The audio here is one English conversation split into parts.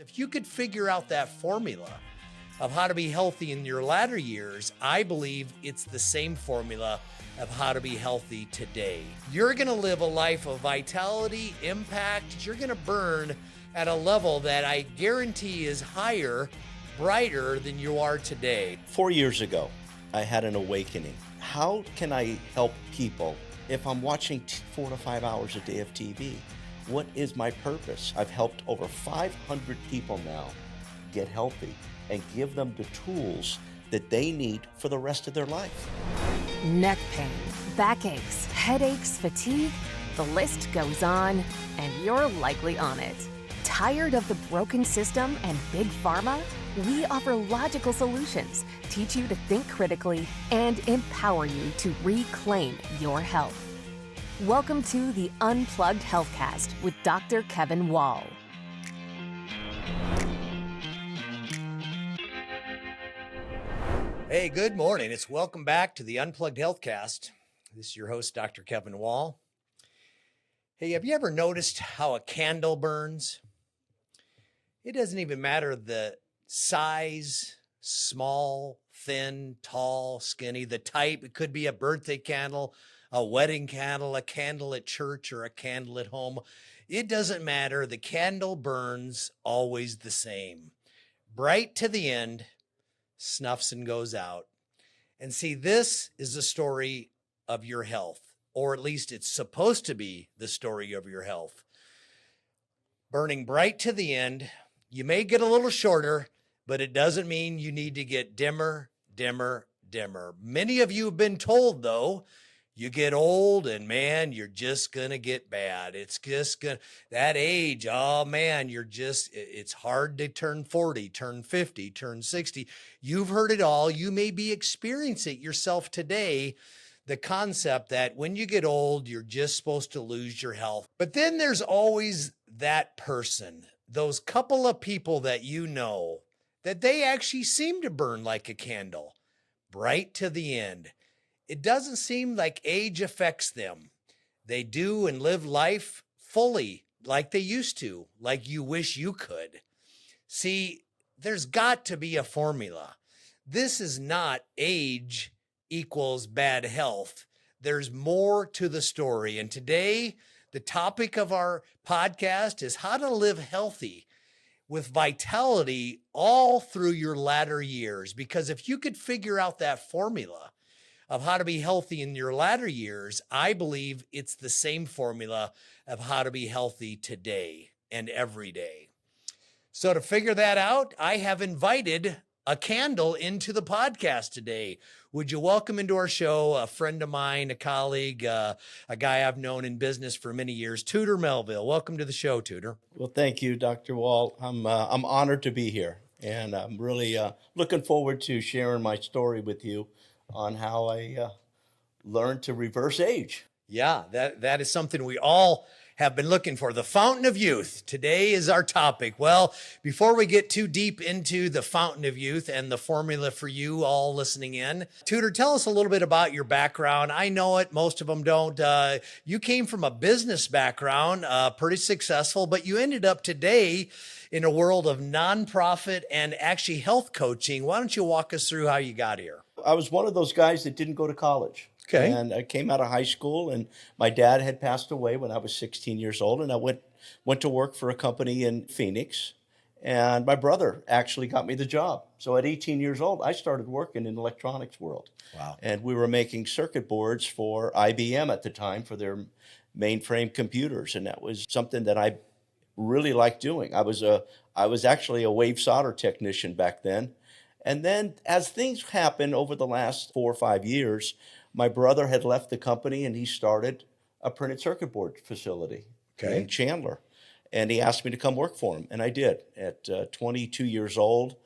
If you could figure out that formula of how to be healthy in your latter years, I believe it's the same formula of how to be healthy today. You're going to live a life of vitality, impact. You're going to burn at a level that I guarantee is higher, brighter than you are today. 4 years ago, I had an awakening. How can I help people if I'm watching 4 to 5 hours a day of TV? What is my purpose? I've helped over 500 people now get healthy and give them the tools that they need for the rest of their life. Neck pain, backaches, headaches, fatigue, the list goes on, and you're likely on it. Tired of the broken system and big pharma? We offer logical solutions, teach you to think critically, and empower you to reclaim your health. Welcome to the Unplugged Healthcast with Dr. Kevin Wall. Hey, good morning. It's welcome back to the Unplugged Healthcast. This is your host, Dr. Kevin Wall. Hey, have you ever noticed how a candle burns? It doesn't even matter the size, small, thin, tall, skinny, the type. It could be a birthday candle, a wedding candle, a candle at church, or a candle at home. It doesn't matter. The candle burns always the same. Bright to the end, snuffs and goes out. And see, this is the story of your health, or at least it's supposed to be the story of your health. Burning bright to the end, you may get a little shorter, but it doesn't mean you need to get dimmer, dimmer, dimmer. Many of you have been told, though, you get old and man, you're just going to get bad. It's just going to, that age, oh man, it's hard to turn 40, turn 50, turn 60. You've heard it all. You may be experiencing it yourself today. The concept that when you get old, you're just supposed to lose your health. But then there's always that person, those couple of people that you know, that they actually seem to burn like a candle, bright to the end. It doesn't seem like age affects them. They do and live life fully like they used to, like you wish you could. See, there's got to be a formula. This is not age equals bad health. There's more to the story. And today, the topic of our podcast is how to live healthy with vitality all through your latter years. Because if you could figure out that formula of how to be healthy in your latter years, I believe it's the same formula of how to be healthy today and every day. So to figure that out, I have invited a candle into the podcast today. Would you welcome into our show a friend of mine, a colleague, a guy I've known in business for many years, Tudor Melville. Welcome to the show, Tudor. Well, thank you, Dr. Wall. I'm honored to be here, and I'm really looking forward to sharing my story with you on how I learned to reverse age. Yeah, that is something we all have been looking for. The fountain of youth. Today is our topic. Well, before we get too deep into the fountain of youth and the formula for you all listening in, Tudor, tell us a little bit about your background. I know it. Most of them don't. You came from a business background, pretty successful, but you ended up today in a world of nonprofit and actually health coaching. Why don't you walk us through how you got here? I was one of those guys that didn't go to college. Okay. And I came out of high school, and my dad had passed away when I was 16 years old, and I went to work for a company in Phoenix, and my brother actually got me the job. So at 18 years old, I started working in the electronics world. Wow. And we were making circuit boards for IBM at the time for their mainframe computers, and that was something that I really liked doing. I was actually a wave solder technician back then. And then as things happened over the last 4 or 5 years, my brother had left the company and he started a printed circuit board facility in Chandler. And he asked me to come work for him, and I did. At 22 years old,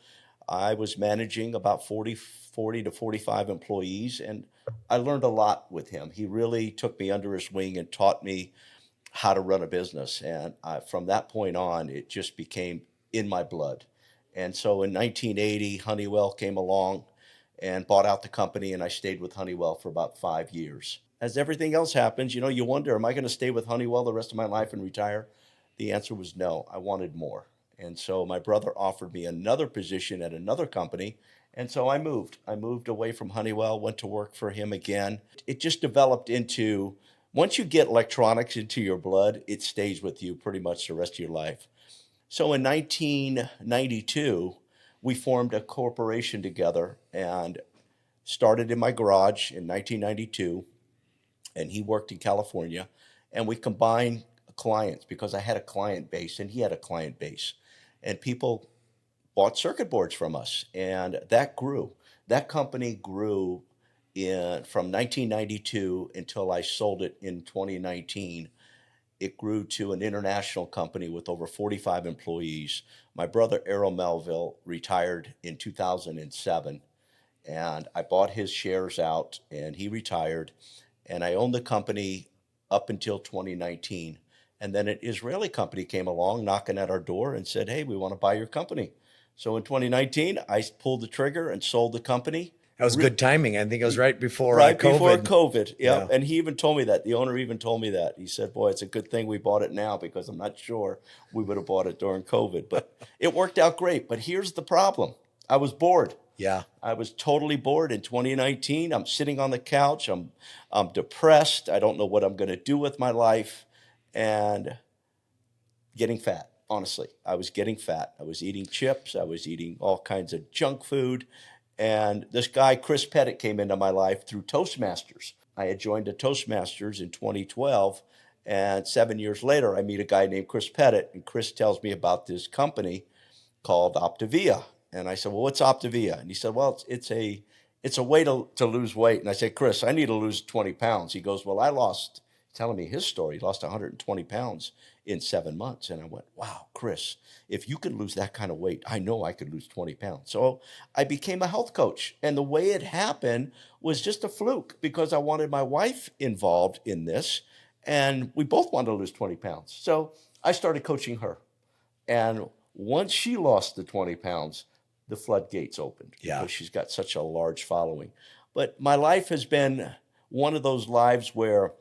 I was managing about 40 to 45 employees, and I learned a lot with him. He really took me under his wing and taught me how to run a business. And from that point on, it just became in my blood. And so in 1980, Honeywell came along and bought out the company, and I stayed with Honeywell for about 5 years. As everything else happens, you wonder, am I going to stay with Honeywell the rest of my life and retire? The answer was no. I wanted more. And so my brother offered me another position at another company. And so I moved. I moved away from Honeywell, went to work for him again. It just developed into, once you get electronics into your blood, it stays with you pretty much the rest of your life. So in 1992, we formed a corporation together and started in my garage in 1992. And he worked in California. And we combined clients because I had a client base and he had a client base. And people bought circuit boards from us. And that grew. That company grew from 1992 until I sold it in 2019. It grew to an international company with over 45 employees. My brother, Tudor Melville, retired in 2007, and I bought his shares out, and he retired, and I owned the company up until 2019. And then an Israeli company came along knocking at our door and said, hey, we want to buy your company. So in 2019, I pulled the trigger and sold the company. That was good timing. I think it was right before Right COVID. before COVID, Yeah. And he even told me that. The owner even told me that. He said, boy, it's a good thing we bought it now because I'm not sure we would have bought it during COVID. But it worked out great. But here's the problem. I was bored. Yeah. I was totally bored in 2019. I'm sitting on the couch. I'm depressed. I don't know what I'm going to do with my life. And getting fat, honestly. I was getting fat. I was eating chips. I was eating all kinds of junk food. And this guy, Chris Pettit, came into my life through Toastmasters. I had joined a Toastmasters in 2012. And 7 years later, I meet a guy named Chris Pettit. And Chris tells me about this company called Optavia. And I said, well, what's Optavia? And he said, well, it's a way to lose weight. And I said, Chris, I need to lose 20 pounds. He goes, well, telling me his story. He lost 120 pounds in 7 months. And I went, wow, Chris, if you could lose that kind of weight, I know I could lose 20 pounds. So I became a health coach. And the way it happened was just a fluke because I wanted my wife involved in this. And we both wanted to lose 20 pounds. So I started coaching her. And once she lost the 20 pounds, the floodgates opened because she's got such a large following. But my life has been one of those lives where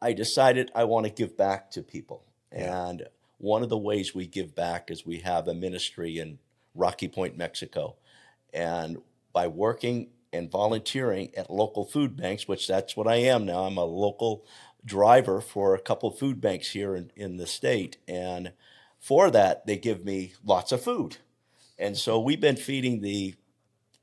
I decided I want to give back to people. Yeah. And one of the ways we give back is we have a ministry in Rocky Point, Mexico. And by working and volunteering at local food banks, which that's what I am now, I'm a local driver for a couple of food banks here in the state. And for that, they give me lots of food. And so we've been feeding the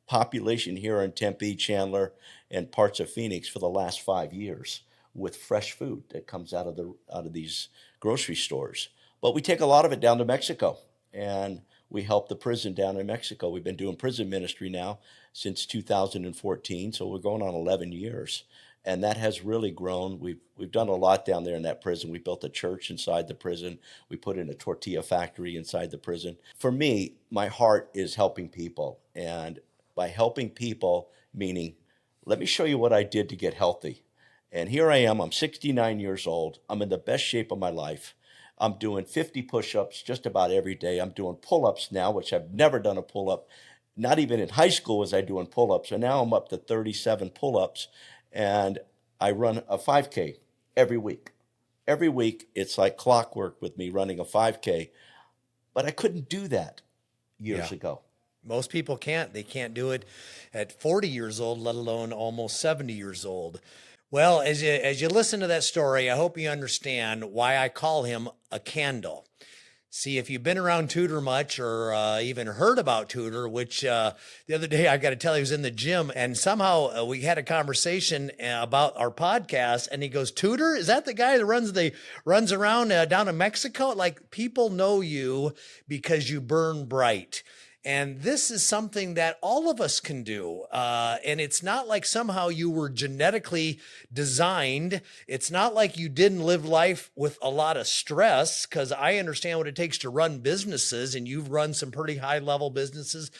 population here in Tempe, Chandler, and parts of Phoenix for the last 5 years with fresh food that comes out of these grocery stores. But we take a lot of it down to Mexico, and we help the prison down in Mexico. We've been doing prison ministry now since 2014, so we're going on 11 years. And that has really grown. We've done a lot down there in that prison. We built a church inside the prison. We put in a tortilla factory inside the prison. For me, my heart is helping people. And by helping people, meaning, let me show you what I did to get healthy. And here I am. I'm 69 years old. I'm in the best shape of my life. I'm doing 50 push-ups just about every day. I'm doing pull-ups now, which I've never done a pull-up. Not even in high school was I doing pull-ups. And now I'm up to 37 pull-ups. And I run a 5K every week. Every week, it's like clockwork with me running a 5K. But I couldn't do that years ago. Most people can't. They can't do it at 40 years old, let alone almost 70 years old. Well, as you listen to that story, I hope you understand why I call him a candle. See, if you've been around Tudor much or even heard about Tudor, which the other day I got to tell you, he was in the gym and somehow we had a conversation about our podcast and he goes, Tudor, is that the guy that runs around down in Mexico? Like, people know you because you burn bright. And this is something that all of us can do. And it's not like somehow you were genetically designed. It's not like you didn't live life with a lot of stress, because I understand what it takes to run businesses, and you've run some pretty high level businesses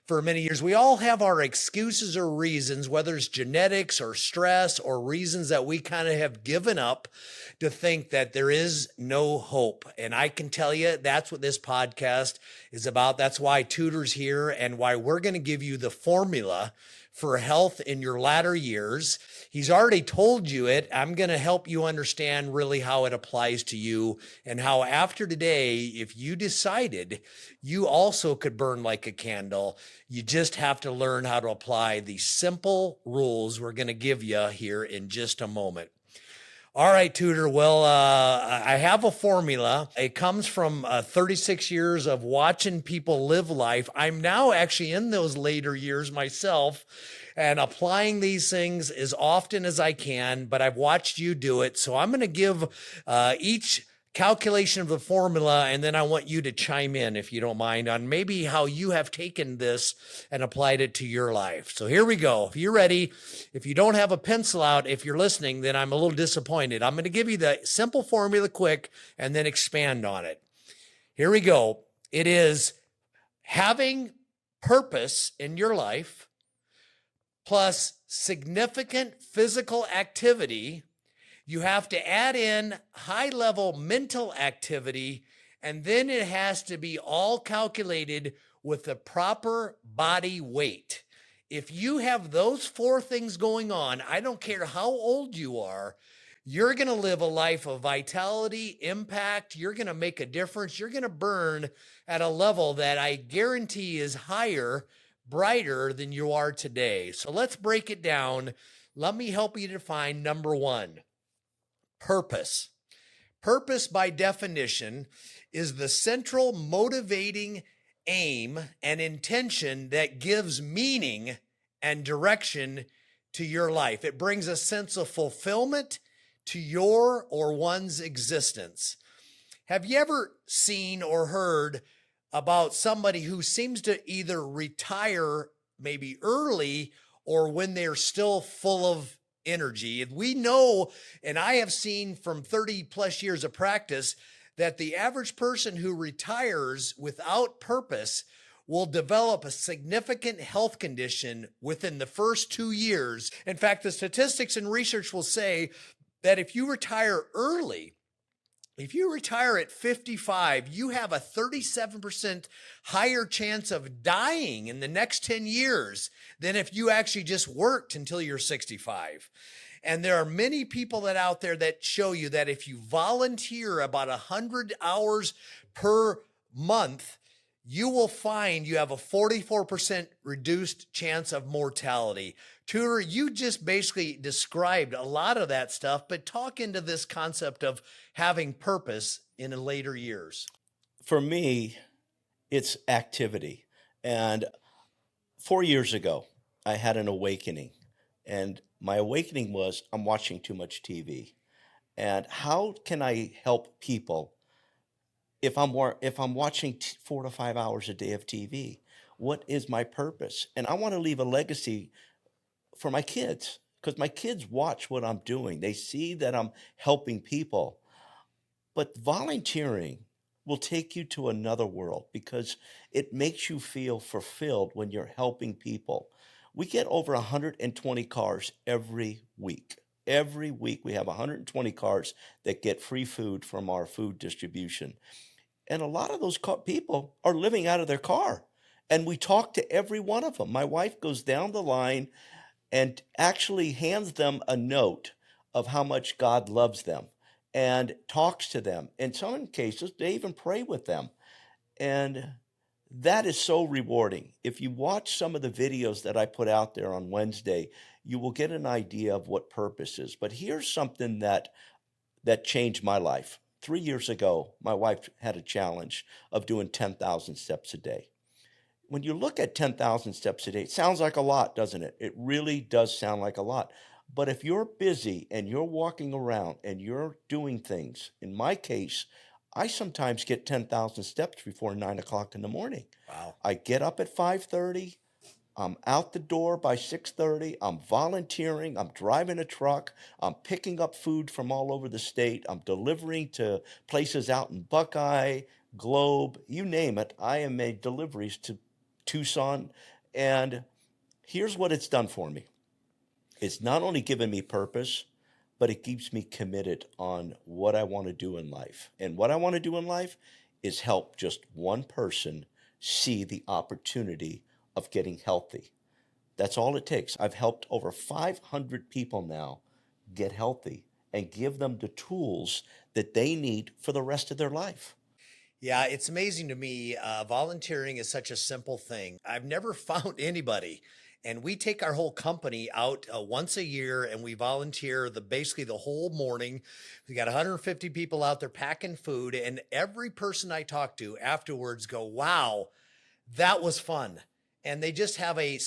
for many years. We all have our excuses or reasons, whether it's genetics or stress or reasons that we kind of have given up to think that there is no hope. And I can tell you that's what this podcast is about. That's why Tudor's here and why we're going to give you the formula for health in your latter years. He's already told you it. I'm going to help you understand really how it applies to you and how after today, if you decided you also could burn like a candle, you just have to learn how to apply the simple rules we're going to give you here in just a moment. All right, Tudor. Well, I have a formula. It comes from 36 years of watching people live life. I'm now actually in those later years myself and applying these things as often as I can, but I've watched you do it. So I'm going to give each calculation of the formula, and then I want you to chime in, if you don't mind, on maybe how you have taken this and applied it to your life. So here we go. If you're ready, if you don't have a pencil out, if you're listening, then I'm a little disappointed. I'm going to give you the simple formula quick and then expand on it. Here we go. It is having purpose in your life plus significant physical activity. You have to add in high-level mental activity, and then it has to be all calculated with the proper body weight. If you have those four things going on, I don't care how old you are, you're going to live a life of vitality, impact. You're going to make a difference. You're going to burn at a level that I guarantee is higher, brighter than you are today. So let's break it down. Let me help you define number one. Purpose. Purpose, by definition, is the central motivating aim and intention that gives meaning and direction to your life. It brings a sense of fulfillment to your or one's existence. Have you ever seen or heard about somebody who seems to either retire maybe early or when they're still full of energy? And we know, and I have seen from 30 plus years of practice, that the average person who retires without purpose will develop a significant health condition within the first 2 years. In fact, the statistics and research will say that if you retire early, if you retire at 55, you have a 37% higher chance of dying in the next 10 years than if you actually just worked until you're 65. And there are many people that out there that show you that if you volunteer about 100 hours per month, you will find you have a 44% reduced chance of mortality. Tudor, you just basically described a lot of that stuff, but talk into this concept of having purpose in the later years. For me, it's activity. And 4 years ago, I had an awakening. And my awakening was I'm watching too much TV. And how can I help people if I'm watching 4 to 5 hours a day of TV? What is my purpose? And I want to leave a legacy for my kids, because my kids watch what I'm doing. They see that I'm helping people. But volunteering will take you to another world because it makes you feel fulfilled when you're helping people. We get over 120 cars every week. Every week we have 120 cars that get free food from our food distribution. And a lot of those people are living out of their car. And we talk to every one of them. My wife goes down the line and actually hands them a note of how much God loves them and talks to them. In some cases, they even pray with them. And that is so rewarding. If you watch some of the videos that I put out there on Wednesday, you will get an idea of what purpose is. But here's something that changed my life. 3 years ago, my wife had a challenge of doing 10,000 steps a day. When you look at 10,000 steps a day, it sounds like a lot, doesn't it? It really does sound like a lot. But if you're busy and you're walking around and you're doing things, in my case, I sometimes get 10,000 steps before 9 o'clock in the morning. Wow. I get up at 5:30. I'm out the door by 6:30. I'm volunteering. I'm driving a truck. I'm picking up food from all over the state. I'm delivering to places out in Buckeye, Globe, you name it. I have made deliveries to Tucson. And here's what it's done for me. It's not only given me purpose, but it keeps me committed on what I want to do in life. And what I want to do in life is help just one person see the opportunity of getting healthy. That's all it takes. I've helped over 500 people now get healthy and give them the tools that they need for the rest of their life. Yeah, it's amazing to me. Volunteering is such a simple thing. I've never found anybody, and we take our whole company out once a year, and we volunteer basically the whole morning. We got 150 people out there packing food, and every person I talk to afterwards go, "Wow, that was fun," and they just have a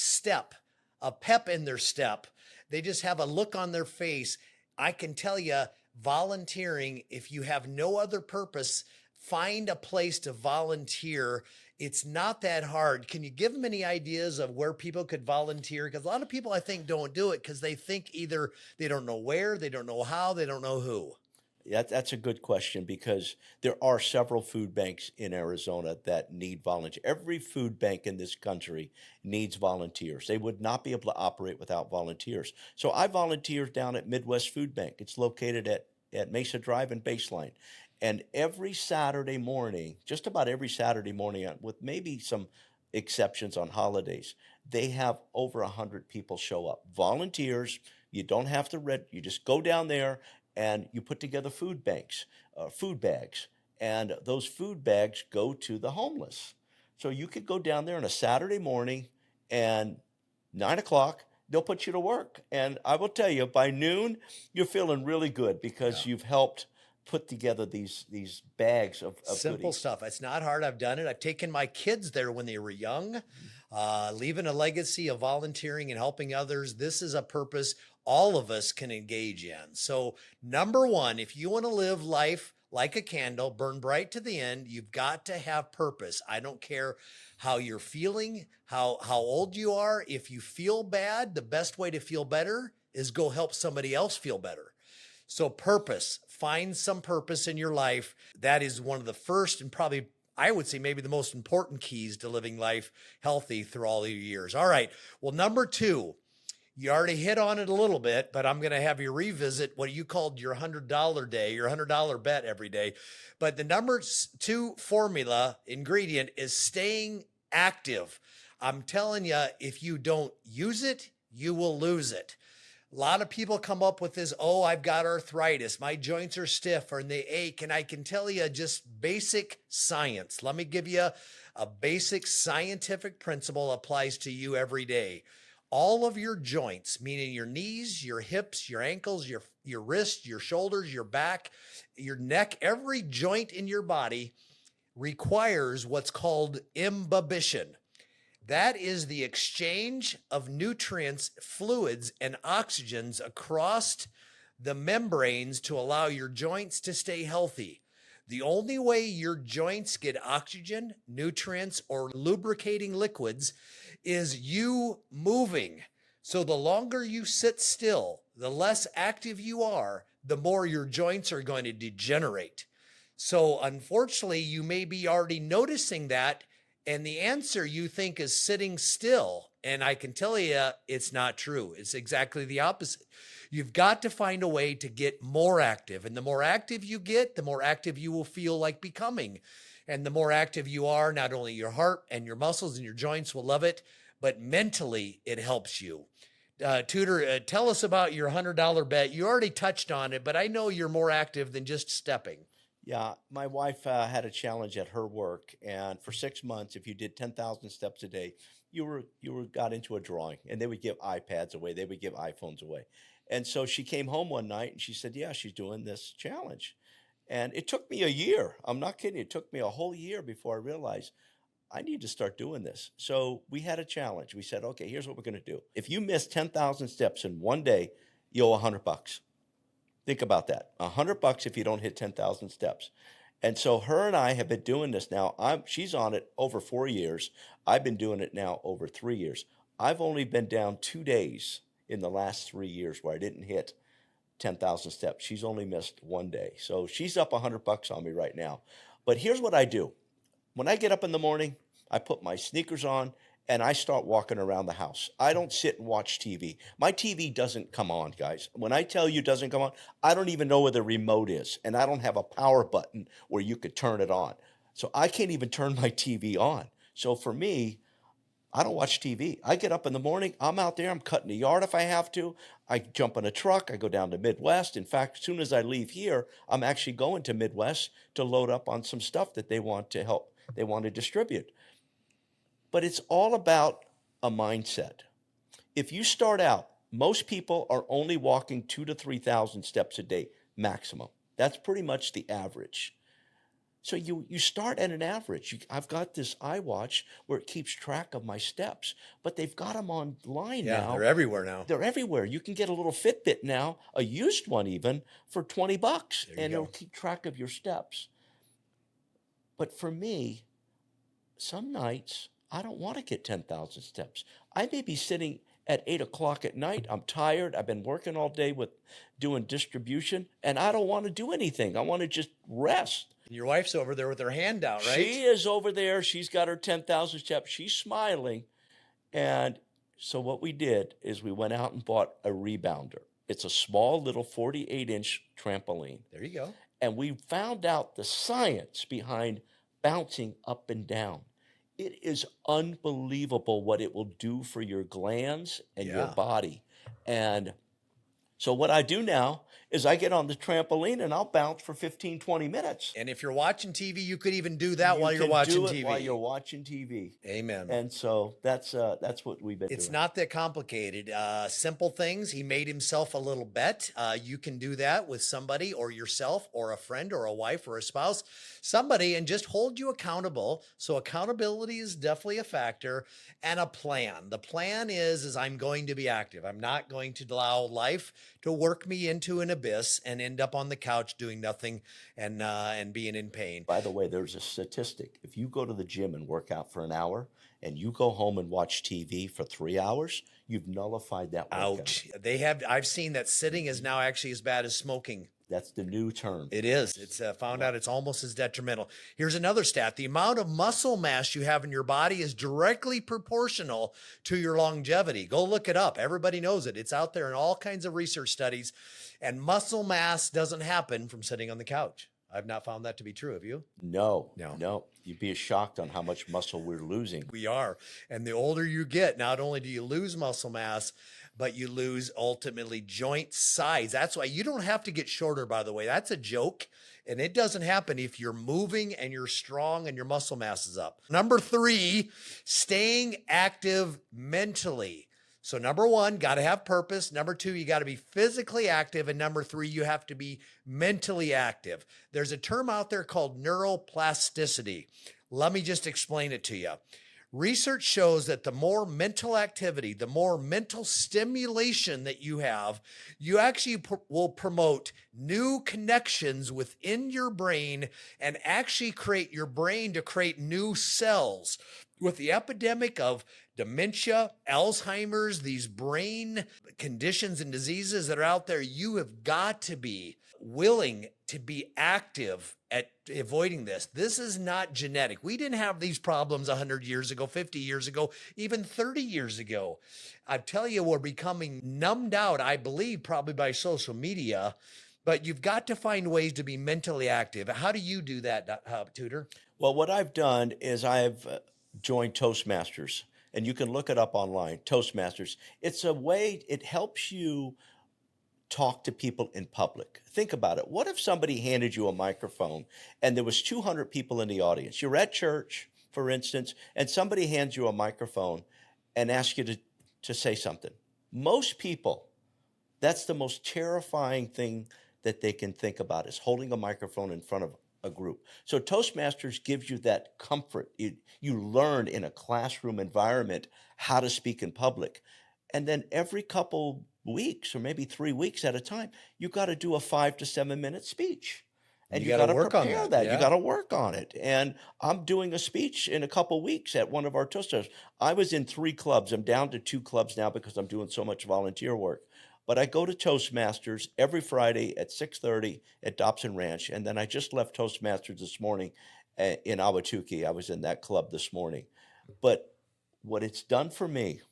pep in their step. They just have a look on their face. I can tell you, volunteering, if you have no other purpose, find a place to volunteer. It's not that hard. Can you give them any ideas of where people could volunteer? Because a lot of people, I think, don't do it because they think either they don't know where, they don't know how, they don't know who. Yeah, that's a good question because there are several food banks in Arizona that need volunteers. Every food bank in this country needs volunteers. They would not be able to operate without volunteers. So I volunteer down at Midwest Food Bank. It's located at Mesa Drive and Baseline. And every Saturday morning, just about every Saturday morning, with maybe some exceptions on holidays, they have over 100 people show up. Volunteers, you don't have to you just go down there and you put together food bags, and those food bags go to the homeless. So you could go down there on a Saturday morning and 9 o'clock, they'll put you to work. And I will tell you, by noon, you're feeling really good because you've helped put together these bags of Simple goodies. stuff. It's not hard. I've done it. I've taken my kids there when they were young, leaving a legacy of volunteering and helping others. This is a purpose all of us can engage in. So number one, if you want to live life like a candle, burn bright to the end, you've got to have purpose. I don't care how you're feeling, how old you are. If you feel bad, the best way to feel better is go help somebody else feel better. So purpose, find some purpose in your life. That is one of the first and probably, I would say, maybe the most important keys to living life healthy through all your years. All right. Well, number two, you already hit on it a little bit, but I'm going to have you revisit what you called your $100 day, your $100 bet every day. But the number two formula ingredient is staying active. I'm telling you, if you don't use it, you will lose it. A lot of people come up with this, oh, I've got arthritis, my joints are stiff and they ache. And I can tell you just basic science. Let me give you a basic scientific principle applies to you every day. All of your joints, meaning your knees, your hips, your ankles, your wrists, your shoulders, your back, your neck, every joint in your body requires what's called imbibition. That is the exchange of nutrients, fluids, and oxygens across the membranes to allow your joints to stay healthy. The only way your joints get oxygen, nutrients, or lubricating liquids is you moving. So the longer you sit still, the less active you are, the more your joints are going to degenerate. So unfortunately, you may be already noticing that. And the answer you think is sitting still. And I can tell you it's not true. It's exactly the opposite. You've got to find a way to get more active. And the more active you get, the more active you will feel like becoming. And the more active you are, not only your heart and your muscles and your joints will love it, but mentally it helps you. Tudor, tell us about your $100 bet. You already touched on it, but I know you're more active than just stepping. Yeah, my wife had a challenge at her work, and for 6 months, if you did 10,000 steps a day, you got into a drawing, and they would give iPads away, they would give iPhones away. And so she came home one night and she said, yeah, she's doing this challenge. And it took me a year. I'm not kidding. It took me a whole year before I realized I need to start doing this. So we had a challenge. We said, okay, here's what we're going to do. If you miss 10,000 steps in one day, you owe $100. Think about that. $100 if you don't hit 10,000 steps. And so her and I have been doing this now. She's on it over 4 years. I've been doing it now over 3 years. I've only been down 2 days in the last 3 years where I didn't hit 10,000 steps. She's only missed 1 day. So she's up $100 on me right now. But here's what I do. When I get up in the morning, I put my sneakers on and I start walking around the house. I don't sit and watch TV. My TV doesn't come on, guys. When I tell you it doesn't come on, I don't even know where the remote is. And I don't have a power button where you could turn it on. So I can't even turn my TV on. So for me, I don't watch TV. I get up in the morning, I'm out there, I'm cutting the yard if I have to. I jump in a truck, I go down to Midwest. In fact, as soon as I leave here, I'm actually going to Midwest to load up on some stuff that they want to help, they want to distribute. But it's all about a mindset. If you start out, most people are only walking 2,000 to 3,000 steps a day maximum. That's pretty much the average. So you start at an average. I've got this iWatch where it keeps track of my steps, but they've got them online now. They're everywhere now. They're everywhere. You can get a little Fitbit now, a used one even, for $20, and it'll keep track of your steps. But for me, some nights I don't want to get 10,000 steps. I may be sitting at 8 o'clock at night. I'm tired. I've been working all day with doing distribution, and I don't want to do anything. I want to just rest. Your wife's over there with her hand out, right? She is over there. She's got her 10,000 steps. She's smiling. And so what we did is we went out and bought a rebounder. It's a small little 48-inch trampoline. There you go. And we found out the science behind bouncing up and down. It is unbelievable what it will do for your glands and your body. And so what I do now is I get on the trampoline and I'll bounce for 15, 20 minutes. And if you're watching TV, you could even do that while you're watching TV. While you're watching TV. Amen. And so that's what we've been doing. It's not that complicated. Simple things. He made himself a little bet. You can do that with somebody or yourself or a friend or a wife or a spouse, somebody, and just hold you accountable. So accountability is definitely a factor, and a plan. The plan is I'm going to be active. I'm not going to allow life to work me into an abyss and end up on the couch doing nothing and being in pain. By the way, there's a statistic. If you go to the gym and work out for an hour and you go home and watch TV for 3 hours, you've nullified that workout. Ouch. I've seen that sitting is now actually as bad as smoking. That's the new term. It is. It's found out it's almost as detrimental. Here's another stat. The amount of muscle mass you have in your body is directly proportional to your longevity. Go look it up. Everybody knows it. It's out there in all kinds of research studies. And muscle mass doesn't happen from sitting on the couch. I've not found that to be true. Have you? No. You'd be shocked on how much muscle we're losing. We are. And the older you get, not only do you lose muscle mass, but you lose ultimately joint size. That's why you don't have to get shorter, by the way. That's a joke. And it doesn't happen if you're moving and you're strong and your muscle mass is up. Number 3, staying active mentally. So number 1, got to have purpose. Number 2, you got to be physically active. And number 3, you have to be mentally active. There's a term out there called neuroplasticity. Let me just explain it to you. Research shows that the more mental activity, the more mental stimulation that you have, you actually will promote new connections within your brain and actually create your brain to create new cells. With the epidemic of dementia, Alzheimer's, these brain conditions and diseases that are out there, you have got to be willing to be active at avoiding this. This is not genetic. We didn't have these problems 100 years ago, 50 years ago, even 30 years ago. I tell you, we're becoming numbed out, I believe, probably by social media, but you've got to find ways to be mentally active. How do you do that, Tudor? Well, what I've done is I've joined Toastmasters, and you can look it up online, Toastmasters. It's a way, it helps you talk to people in public. Think about it. What if somebody handed you a microphone and there was 200 people in the audience? You're at church, for instance, and somebody hands you a microphone and asks you to say something. Most people, that's the most terrifying thing that they can think about, is holding a microphone in front of a group. So Toastmasters gives you that comfort. You learn in a classroom environment how to speak in public. And then every couple weeks, or maybe 3 weeks at a time, you got to do a 5 to 7 minute speech. And you got to work on that. Yeah. You got to work on it. And I'm doing a speech in a couple weeks at one of our Toastmasters. I was in 3 clubs. I'm down to 2 clubs now because I'm doing so much volunteer work. But I go to Toastmasters every Friday at 6:30 at Dobson Ranch. And then I just left Toastmasters this morning in Ahwatukee. I was in that club this morning. But what it's done for me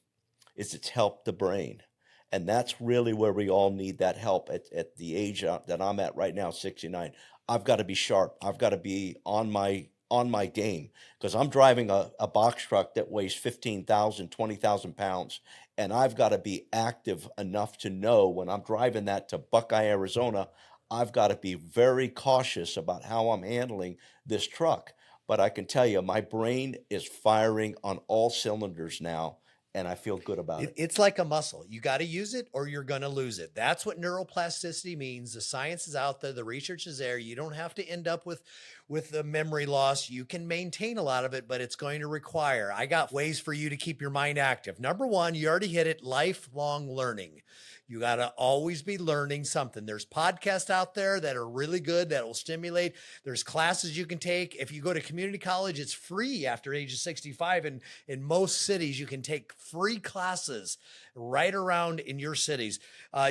is it's helped the brain. And that's really where we all need that help at the age that I'm at right now, 69. I've got to be sharp. I've got to be on my on my game because I'm driving a box truck that weighs 15,000, 20,000 pounds. And I've got to be active enough to know when I'm driving that to Buckeye, Arizona, I've got to be very cautious about how I'm handling this truck. But I can tell you, my brain is firing on all cylinders now, and I feel good about it. It's like a muscle. You got to use it or you're going to lose it. That's what neuroplasticity means. The science is out there. The research is there. You don't have to end up with the memory loss. You can maintain a lot of it, but it's going to require. I got ways for you to keep your mind active. Number one, you already hit it, lifelong learning. You got to always be learning something. There's podcasts out there that are really good that will stimulate. There's classes you can take. If you go to community college, it's free after age of 65. And in most cities, you can take free classes right around in your cities.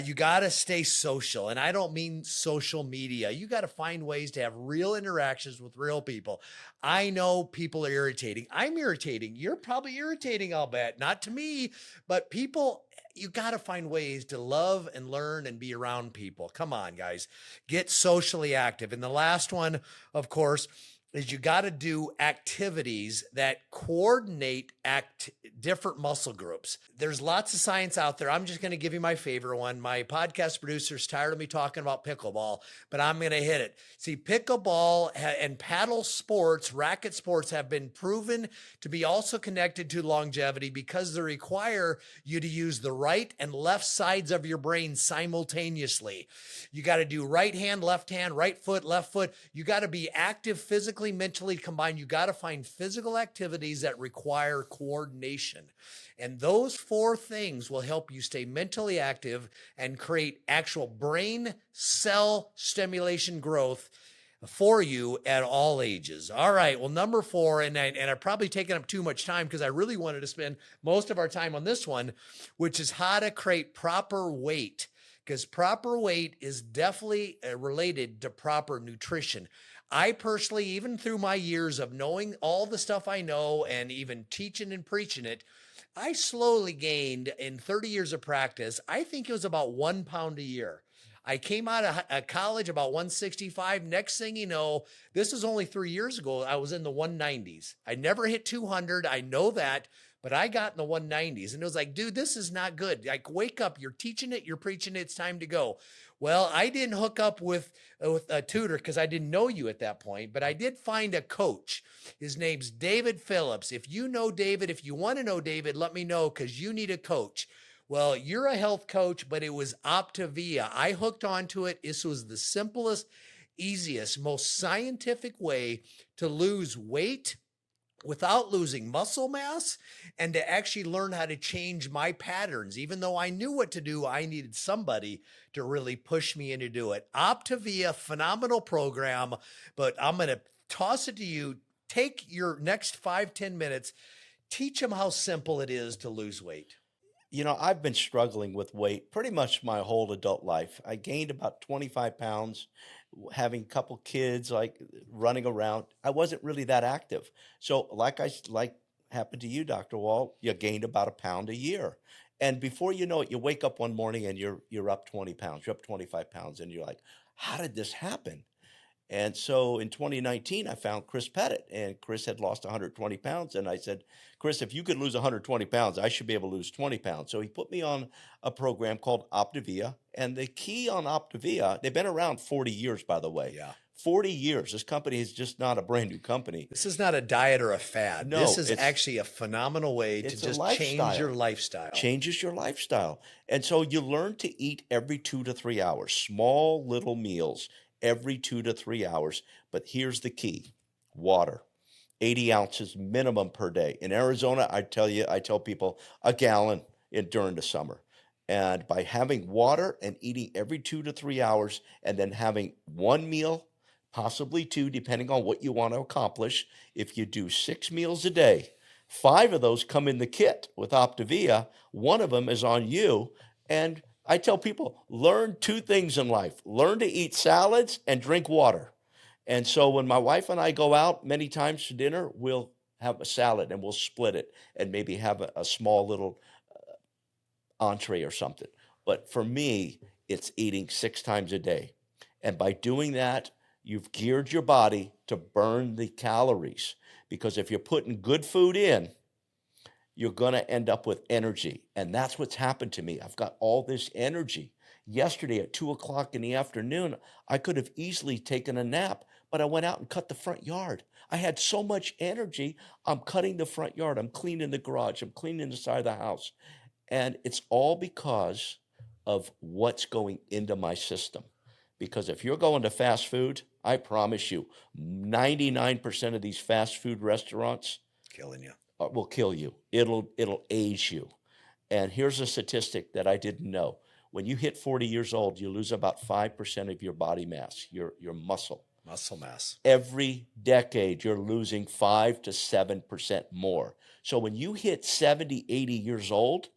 You got to stay social. And I don't mean social media. You got to find ways to have real interactions with real people. I know people are irritating. I'm irritating. You're probably irritating, I'll bet. Not to me, but people. You got to find ways to love and learn and be around people. Come on, guys, get socially active. And the last one, of course, is you got to do activities that coordinate different muscle groups. There's lots of science out there. I'm just going to give you my favorite one. My podcast producer's tired of me talking about pickleball, but I'm going to hit it. See, pickleball and paddle sports, racket sports have been proven to be also connected to longevity because they require you to use the right and left sides of your brain simultaneously. You got to do right hand, right foot, left foot. You got to be active physically, mentally combined. You got to find physical activities that require coordination. And those four things will help you stay mentally active and create actual brain cell stimulation growth for you at all ages. All right. Well, number four, and I've probably taken up too much time because I really wanted to spend most of our time on this one, which is how to create proper weight, because proper weight is definitely related to proper nutrition. I personally, even through my years of knowing all the stuff I know and even teaching and preaching it, I slowly gained in 30 years of practice. I think it was about 1 pound a year. I came out of college about 165. Next thing you know, this was only 3 years ago. I was in the 190s. I never hit 200. I know that, but I got in the 190s and it was like, dude, this is not good. Like, wake up. You're teaching it. You're preaching it. It's time to go. Well, I didn't hook up with a tutor because I didn't know you at that point, but I did find a coach. His name's David Phillips. If you know David, if you want to know David, let me know because you need a coach. Well, you're a health coach, but it was Optavia. I hooked onto it. This was the simplest, easiest, most scientific way to lose weight without losing muscle mass and to actually learn how to change my patterns. Even though I knew what to do, I needed somebody to really push me into do it. Optavia, phenomenal program, but I'm going to toss it to you. Take your next 5-10 minutes, teach them how simple it is to lose weight. You know, I've been struggling with weight pretty much my whole adult life. I gained about 25 pounds having a couple kids, like running around. I wasn't really that active. So like happened to you, Dr. Wall, you gained about a pound a year. And before you know it, you wake up one morning and you're up 20 pounds, you're up 25 pounds, and you're like, how did this happen? And so in 2019, I found Chris Pettit, and Chris had lost 120 pounds. And I said, Chris, if you could lose 120 pounds, I should be able to lose 20 pounds. So he put me on a program called Optavia. And the key on Optavia, they've been around 40 years, by the way. Yeah. 40 years. This company is just not a brand new company. This is not a diet or a fad. No, this is actually a phenomenal way to just change your lifestyle. Changes your lifestyle. And so you learn to eat every 2 to 3 hours, small little meals every 2 to 3 hours. But here's the key: water. 80 ounces minimum per day. In Arizona, I tell people a gallon during the summer. And by having water and eating every 2 to 3 hours, and then having one meal, possibly two, depending on what you want to accomplish. If you do 6 meals a day, 5 of those come in the kit with Optavia. 1 of them is on you. And I tell people, learn 2 things in life: learn to eat salads and drink water. And so when my wife and I go out many times to dinner, we'll have a salad and we'll split it and maybe have a small little entree or something. But for me, it's eating 6 times a day. And by doing that, You've geared your body to burn the calories, because if you're putting good food in, you're going to end up with energy. And that's what's happened to me. I've got all this energy. Yesterday at 2 o'clock in the afternoon, I could have easily taken a nap, but I went out and cut the front yard. I had so much energy. I'm cutting the front yard. I'm cleaning the garage. I'm cleaning the side of the house. And it's all because of what's going into my system. Because if you're going to fast food, I promise you, 99% of these fast food restaurants Killing you. will kill you. It'll age you. And here's a statistic that I didn't know. When you hit 40 years old, you lose about 5% of your body mass, your muscle. Muscle mass. Every decade, you're losing 5 to 7% more. So when you hit 70, 80 years old,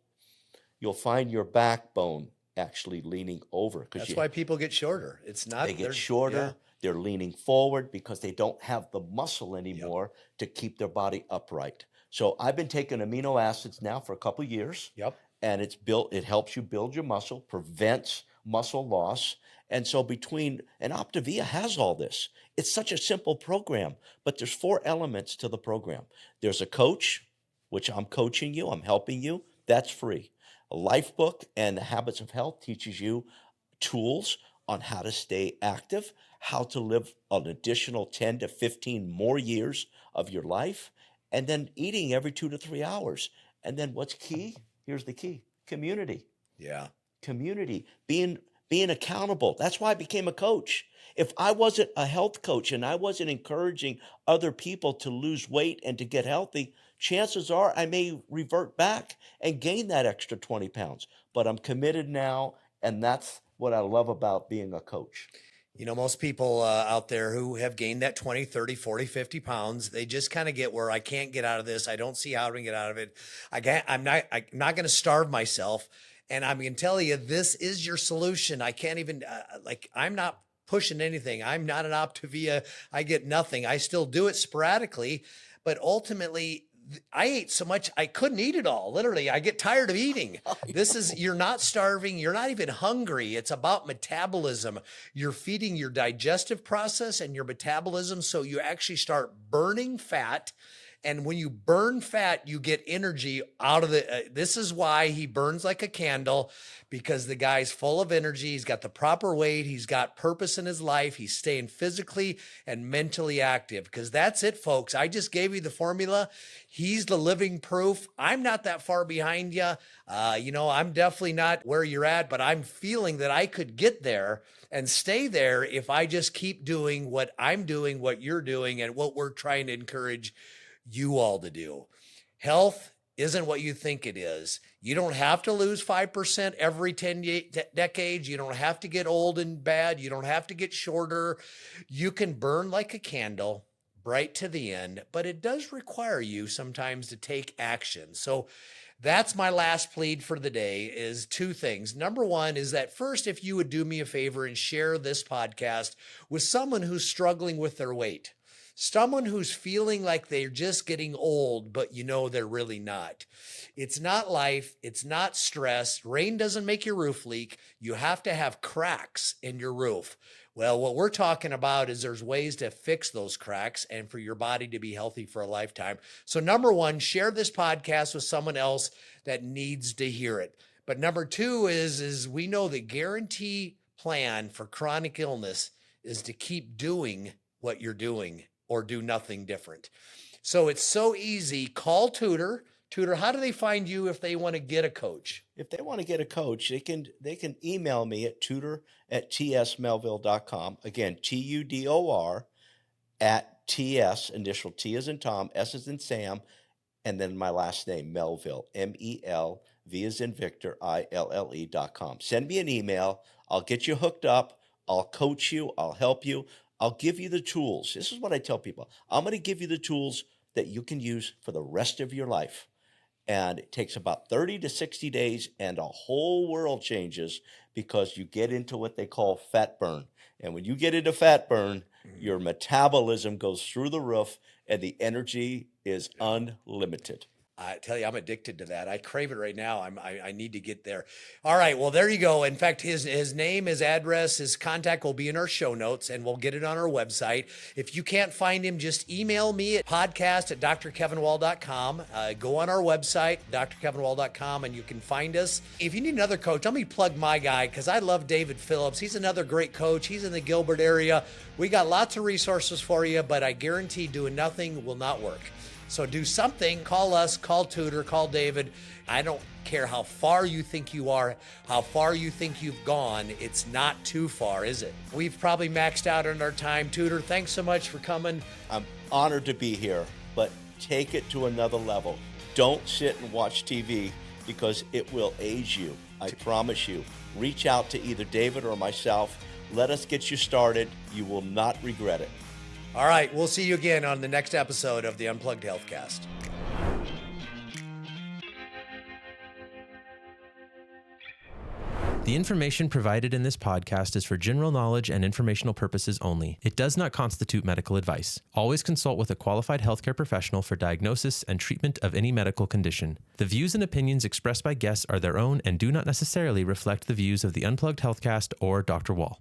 you'll find your backbone actually leaning over. That's why people get shorter. It's not They get shorter. Yeah. They're leaning forward because they don't have the muscle anymore to keep their body upright. So I've been taking amino acids now for a couple of years. Yep. And it helps you build your muscle, prevents muscle loss. And so and Optavia has all this. It's such a simple program, but there's 4 elements to the program. There's a coach, which I'm coaching you, I'm helping you. That's free. A life book and the Habits of Health teaches you tools on how to stay active, how to live an additional 10 to 15 more years of your life, and then eating every 2 to 3 hours. And then what's key? Here's the key: community. Yeah. Community, being accountable. That's why I became a coach. If I wasn't a health coach and I wasn't encouraging other people to lose weight and to get healthy, chances are I may revert back and gain that extra 20 pounds. But I'm committed now, and that's what I love about being a coach. You know, most people out there who have gained that 20, 30, 40, 50 pounds, they just kind of get where I can't get out of this. I don't see how to get out of it. I'm not going to starve myself. And I'm going to tell you, this is your solution. I can't even, I'm not pushing anything. I'm not an Optavia. I get nothing. I still do it sporadically, but ultimately, I ate so much, I couldn't eat it all. Literally, I get tired of eating. You're not starving. You're not even hungry. It's about metabolism. You're feeding your digestive process and your metabolism. So you actually start burning fat. And when you burn fat, you get energy out of this is why he burns like a candle, because the guy's full of energy. He's got the proper weight. He's got purpose in his life. He's staying physically and mentally active, because that's it, folks. I just gave you the formula. He's the living proof. I'm not that far behind you. I'm definitely not where you're at, but I'm feeling that I could get there and stay there if I just keep doing what I'm doing, what you're doing, and what we're trying to encourage you all to do. Health isn't what you think it is. You don't have to lose 5% every 10 decades. You don't have to get old and bad. You don't have to get shorter. You can burn like a candle, bright to the end, but it does require you sometimes to take action. So that's my last plead for the day, is 2 things. Number 1 is that first, if you would do me a favor and share this podcast with someone who's struggling with their weight. Someone who's feeling like they're just getting old, but they're really not. It's not life. It's not stress. Rain doesn't make your roof leak. You have to have cracks in your roof. Well, what we're talking about is there's ways to fix those cracks and for your body to be healthy for a lifetime. So number 1, share this podcast with someone else that needs to hear it. But number 2 is we know the guarantee plan for chronic illness is to keep doing what you're doing, or do nothing different. So it's so easy. Call Tudor. Tudor, how do they find you if they want to get a coach? If they want to get a coach, they can email me at tudor@tsmelville.com. Again, TUDOR at TS, initial T as in Tom, S as in Sam, and then my last name, Melville, MEL, V as in Victor, ILLE.com. Send me an email. I'll get you hooked up. I'll coach you. I'll help you. I'll give you the tools. This is what I tell people. I'm going to give you the tools that you can use for the rest of your life. And it takes about 30 to 60 days, and a whole world changes, because you get into what they call fat burn. And when you get into fat burn, your metabolism goes through the roof and the energy is unlimited. I tell you, I'm addicted to that. I crave it right now. I need to get there. All right. Well, there you go. In fact, his name, his address, his contact will be in our show notes, and we'll get it on our website. If you can't find him, just email me at podcast@drkevinwall.com. Go on our website, drkevinwall.com, and you can find us. If you need another coach, let me plug my guy, because I love David Phillips. He's another great coach. He's in the Gilbert area. We got lots of resources for you, but I guarantee doing nothing will not work. So do something. Call us, call Tudor, call David. I don't care how far you think you are, how far you think you've gone. It's not too far, is it? We've probably maxed out on our time. Tudor, thanks so much for coming. I'm honored to be here, but take it to another level. Don't sit and watch TV because it will age you. I promise you. Reach out to either David or myself. Let us get you started. You will not regret it. All right, we'll see you again on the next episode of the Unplugged Healthcast. The information provided in this podcast is for general knowledge and informational purposes only. It does not constitute medical advice. Always consult with a qualified healthcare professional for diagnosis and treatment of any medical condition. The views and opinions expressed by guests are their own and do not necessarily reflect the views of the Unplugged Healthcast or Dr. Wall.